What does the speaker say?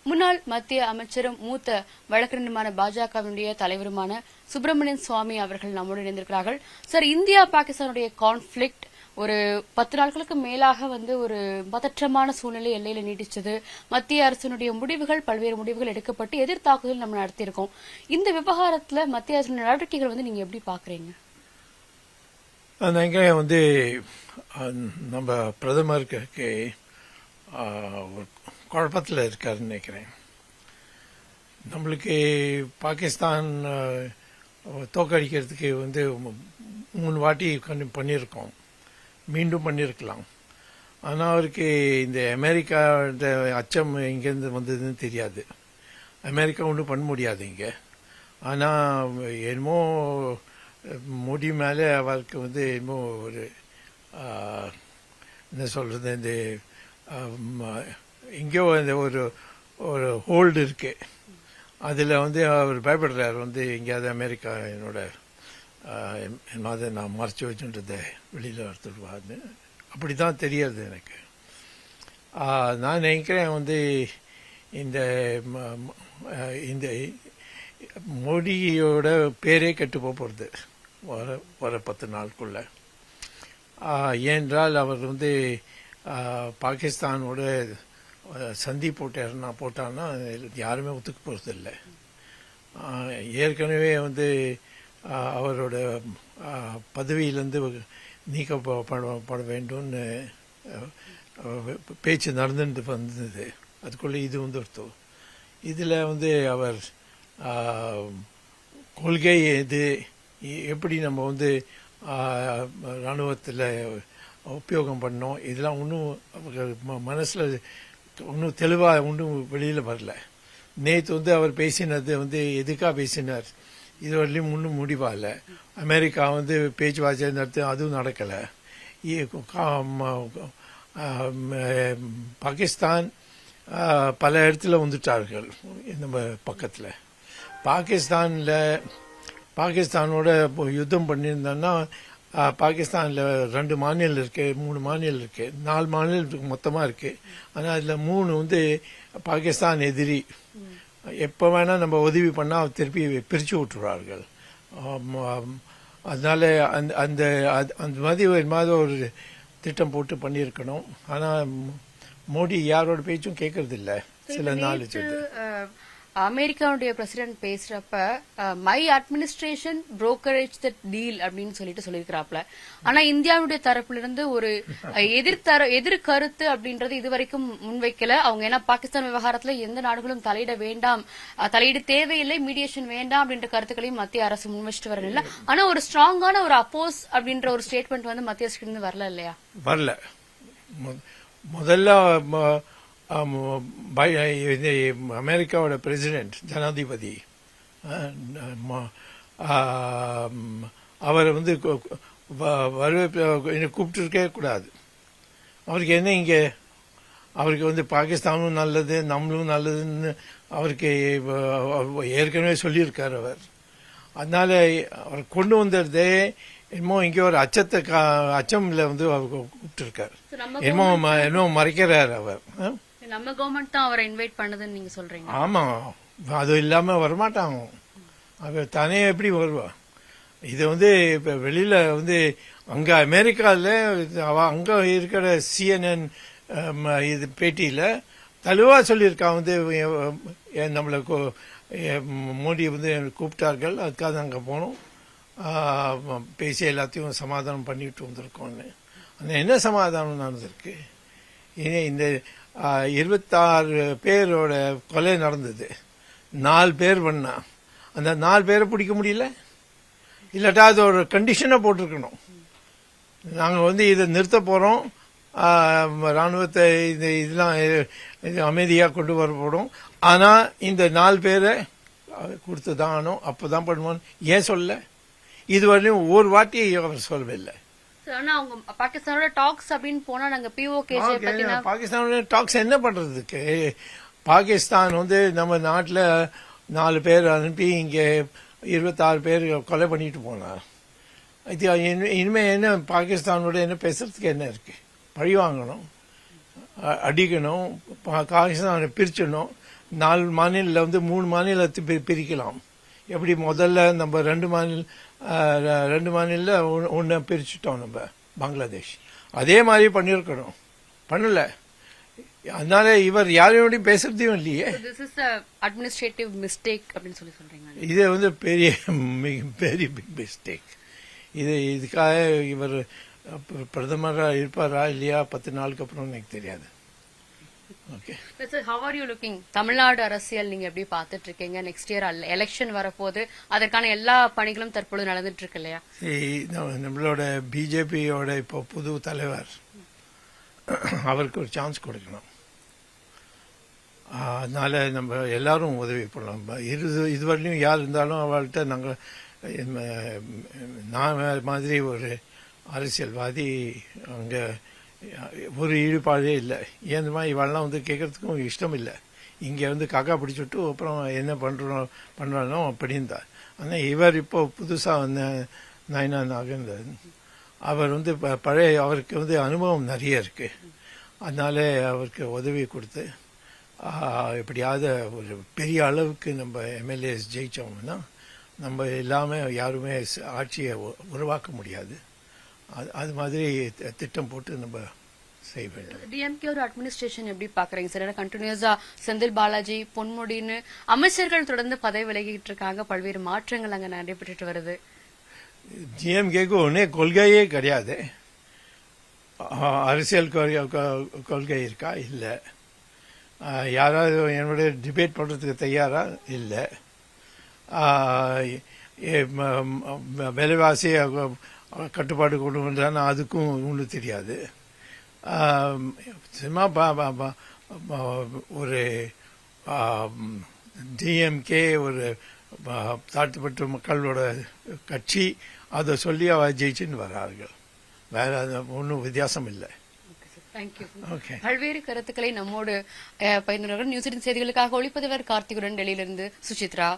முன்னாள் மத்திய அமைச்சரும் மூத்த வழக்கறிஞருமான பாஜகவினுடைய தலைவருமான சுப்பிரமணியன் சுவாமி அவர்கள் நம்மோடு இணைந்திருக்கிறார்கள். சார், இந்தியா பாகிஸ்தானுடைய கான்ஃபிளிக்ட் ஒரு 10 நாட்களுக்கு மேலாக ஒரு பதற்றமான சூழ்நிலை எல்லையில நீடிச்சது. மத்திய அரசினுடைய முடிவுகள், பல்வேறு முடிவுகள் எடுக்கப்பட்டு எதிர்த்தாக்குதல் நம்ம நடத்தியிருக்கோம். இந்த விவகாரத்துல மத்திய அரசின் நடவடிக்கைகள் நீங்க எப்படி பாக்குறீங்க? நம்ம பிரதமருக்கு குழப்பத்தில் இருக்காருன்னு நினைக்கிறேன். நம்மளுக்கு பாகிஸ்தான் தோக்கடிக்கிறதுக்கு 3 வாட்டி பண்ணியிருக்கோம், மீண்டும் பண்ணியிருக்கலாம். ஆனால் அவருக்கு இந்த அமெரிக்கா அச்சம் எங்கேருந்து வந்ததுன்னு தெரியாது. அமெரிக்கா ஒன்றும் பண்ண முடியாது இங்கே. ஆனால் என்னமோ மோடி மேலே அவருக்கு என்னமோ ஒரு என்ன சொல்றது, இந்த எங்கேயோ ஒரு ஒரு ஹோல்டு இருக்கு. அதில் அவர் பயப்படுறாரு, எங்கேயாவது அமெரிக்கா என்னோட நான் மறைச்சி வச்சுன்றதை வெளியில் எடுத்துடுவான்னு. அப்படி தான் தெரியாது எனக்கு. நான் நினைக்கிறேன் இந்த இந்த மோடியோட பேரே கெட்டு போகிறது வர 10 நாளுக்குள்ள. ஏனென்றால் அவர் பாகிஸ்தானோட சந்தி போட்டான்னா யாருமே ஒத்துக்க போகிறதில்லை. ஏற்கனவே அவரோட பதவியிலிருந்து நீக்கப்பட வேண்டும்னு பேச்சு நடந்துட்டு வந்தது. அதுக்குள்ளே இது ஒருத்தம். இதில் அவர் கொள்கை எது, எப்படி நம்ம இராணுவத்தில் உபயோகம் பண்ணோம், இதெல்லாம் ஒன்றும் மனசில் ஒன்றும் தெளிவாக ஒன்றும் வெளியில் வரல. நேற்று அவர் பேசினது எதுக்காக பேசினார், இதுவரையிலும் ஒன்றும் முடிவாகல. அமெரிக்கா பேச்சுவார்த்தை நடத்தி அதுவும் நடக்கலை. பாகிஸ்தான் பல இடத்துல வந்துட்டார்கள் நம்ம பக்கத்தில். பாகிஸ்தானோட யுத்தம் பண்ணியிருந்தோன்னா பாகிஸ்தானில் 2 மாநிலம் இருக்கு, 3 மாநிலம் இருக்கு, 4 மாநிலம் மொத்தமாக இருக்கு. ஆனால் அதில் 3 பாகிஸ்தான் எதிரி. எப்போ வேணால் நம்ம உதவி பண்ணால் திருப்பி பிரித்து விட்டுருவார்கள். அதனால அந்த அந்த மாதிரி ஒரு திட்டம் போட்டு பண்ணியிருக்கணும். ஆனால் மோடி யாரோட பேச்சும் கேட்கறதில்ல. சில நாள் அமெரிக்காவுடைய பிரசிடென்ட் பேசுறப்ப my administration brokerage the deal அப்படின்னு சொல்லியிருக்கிறாப்ல. ஆனா இந்தியாவுடைய தரப்புல இருந்து ஒரு எதிர்கருத்து அப்படின்றது இதுவரைக்கும் முன்வைக்கல அவங்க. ஏன்னா பாகிஸ்தான் விவகாரத்துல எந்த நாடுகளும் தலையிட வேண்டாம், தலையீடு தேவையில்லை, மீடியேஷன் வேண்டாம் அப்படின்ற கருத்துக்களையும் மத்திய அரசு முன்வச்சிட்டு வரல. ஆனா ஒரு ஸ்ட்ராங்கான ஒரு அப்போஸ் அப்படின்ற ஒரு ஸ்டேட்மெண்ட் மத்திய அரசு இருந்து வரல இல்லையா? வரல. முதல்ல அமெரிக்காவோட பிரசிடென்ட், ஜனாதிபதி, அவர் கூப்பிட்டுருக்கே கூடாது. அவருக்கு என்ன இங்கே, அவருக்கு பாகிஸ்தானும் நல்லது, நம்மளும் நல்லதுன்னு அவருக்கு ஏற்கனவே சொல்லியிருக்கார் அவர். அதனால அவர் கொண்டு வந்ததே என்னமோ இங்கே ஒரு அச்சம்ல அவர் கூப்பிட்டுருக்காரு. என்னமோ மறைக்கிறார் அவர். நம்ம கவர்மெண்ட் தான் அவரை இன்வைட் பண்ணதுன்னு நீங்க சொல்றீங்க? ஆமா, அது இல்லாம வரமாட்டாங்க. அவர் தானே எப்படி வருவா? இது இப்ப வெளியில அங்க அமெரிக்கால அங்க இருக்கிற CNN இது பேட்டியில தெளிவா சொல்லியிருக்கா. நம்மள மோடி கூப்பிட்டார்கள், அதுக்காக அங்க போனோம், பேசி எல்லாத்தையும் சமாதானம் பண்ணிட்டு வந்திருக்கோம்னு. என்ன சமாதானம் நடந்திருக்கு? இந்த 26 பேரோட கொலை நடந்தது. 4 பேர் பண்ணா, அந்த 4 பேரை பிடிக்க முடியல. இல்லாட்டா அது ஒரு கண்டிஷனை போட்டிருக்கணும். நாங்கள் இதை நிறுத்த போறோம், ராணுவத்தை இதெல்லாம் அமைதியாக கொண்டு வரப்படும், ஆனா இந்த 4 பேரை கொடுத்துதான் ஆனோம், அப்பதான் பண்ணுவோம். ஏன் சொல்ல? இதுவரையும் ஒரு வாட்டி அவர் சொல்லவில்லை. பாகிஸ்தானோட டாக்ஸ் அப்படின்னு போனா நாங்க பாகிஸ்தானோட டாக்ஸ் என்ன பண்றதுக்கு? பாகிஸ்தான் நம்ம நாட்டில் 4 பேர் அனுப்பி இங்க 26 பேர் கொலை பண்ணிட்டு போனார். இனிமே என்ன பாகிஸ்தானோட என்ன பேசுறதுக்கு என்ன இருக்கு? பழி வாங்கணும், அடிக்கணும், பாகிஸ்தானை பிரிச்சிடணும். 4 மாநில வந்து 3 மாநிலத்தை பிரிக்கலாம். எப்படி முதல்ல நம்ம 2 மாநில ஒன்று பிரிச்சுட்டோம் நம்ம பங்களாதேஷ். அதே மாதிரி பண்ணியிருக்கணும், பண்ணல. அதனால இவர் யாரையோடையும் பேசுறதையும் இல்லையே. திஸ் இஸ் அட்மினிஸ்ட்ரேட்டிவ் மிஸ்டேக் அப்படின்னு சொல்றீங்க. இது வந்து பெரிய பிக் மிஸ்டேக். இதுக்காக இவர் பிரதமராக இருப்பாரா இல்லையா 10 நாளுக்கு அப்புறம் எனக்கு தெரியாது. Okay, how are you looking? Tamil Nadu அரசியல் நீங்க எப்படி பார்த்துட்டு இருக்கீங்க? நெக்ஸ்ட் இயர் எலெக்ஷன் வரப்போது, அதற்கான எல்லா பணிகளும் தற்பொழுது நடந்துட்டு இருக்கு இல்லையா? நம்மளோட பிஜேபியோட இப்போ புது தலைவர், அவருக்கு ஒரு சான்ஸ் கொடுக்கணும். அதனால நம்ம எல்லாரும் உதவி பண்ணலாம். இதுவரையிலும் யார் இருந்தாலும் அவள்கிட்ட நாங்கள் நான் மாதிரி ஒரு அரசியல்வாதி அங்கே ஒரு ஈடுபாடே இல்லை. ஏன்னா இவெல்லாம் வந்து கேட்கறதுக்கும் இஷ்டம் இல்லை. இங்கே வந்து காக்கா பிடிச்சிட்டு அப்புறம் என்ன பண்ணுறானோ அப்படின்னு தான். ஆனால் இவர் இப்போ புதுசாக வந்த நயனா நாகேந்திரன், அவர் வந்து பழைய அவருக்கு வந்து அனுபவம் நிறைய இருக்கு. அதனால அவருக்கு உதவி கொடுத்து எப்படியாவது ஒரு பெரிய அளவுக்கு நம்ம எம்எல்ஏஸ் ஜெயிச்சோம்னா நம்ம இல்லாமல் யாருமே ஆட்சியை உருவாக்க முடியாது. அது மாதிரி திட்டம் போட்டு நம்ம செய்ய வேண்டும். டிஎம்கே ஒரு அட்மினிஸ்ட்ரேஷன் எப்படி பாக்குறீங்க சார்? கண்டினியூஸா செந்தில் பாலாஜி, பொன்முடின்னு அமைச்சர்கள் தொடர்ந்து பதவி விலகிட்டு இருக்காங்க. பல்வேறு மாற்றங்கள் அங்க நடைபெற்று வருது. டிஎம்கேக்கு ஒன்னே கொள்கையே கிடையாது. அரசியல் கொள்கை இருக்கா? இல்லை. யாராவது என்னோட டிபேட் பண்றதுக்கு தயாரா? இல்லை. விலைவாசி கட்டுப்பாடு கொண்டு வந்தானா அதுக்கும் ஒன்றும் தெரியாது. சும்மா ஒரு டிஎம்கே ஒரு தாழ்த்தப்பட்ட மக்களோட கட்சி, அதை சொல்லி அவ ஜெயிச்சுன்னு வர்றார்கள். வேற ஒன்றும் வித்தியாசம் இல்லை. பல்வேறு கருத்துக்களை நம்மோடு பயிர்ந்தவர்கள். நியூசிலாந்து செய்திகளுக்காக ஒளிப்பதிவர் கார்த்திகுடன், டெல்லியிலிருந்து சுசித்ரா.